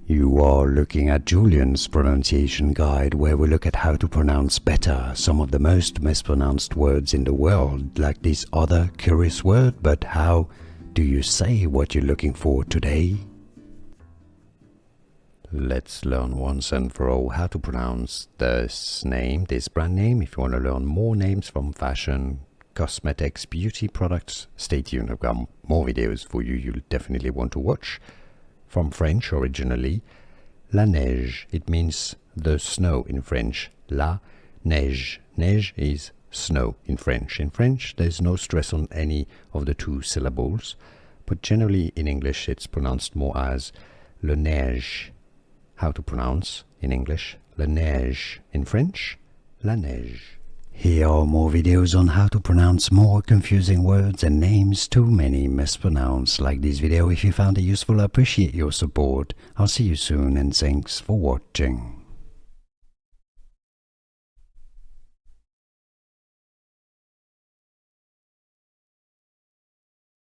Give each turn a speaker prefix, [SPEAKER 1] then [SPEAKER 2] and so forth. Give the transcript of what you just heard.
[SPEAKER 1] You are looking at Julian's pronunciation guide, where we look at how to pronounce better some of the most mispronounced words in the world, like this other curious word. But how do you say what you're looking for today? Let's learn once and for all how to pronounce this name, this brand name. If you want to learn more names from fashion, cosmetics, beauty products, stay tuned. I've got more videos for you you'll definitely want to watch. From French originally, la neige, it means the snow in French. La neige. Neige is snow in French. In French, there's no stress on any of the two syllables, but generally in English it's pronounced more as le neige. How to pronounce in English, la neige. In French, la neige. Here are more videos on how to pronounce more confusing words and names too many mispronounced. Like this video if you found it useful. I appreciate your support. I'll see you soon and thanks for watching.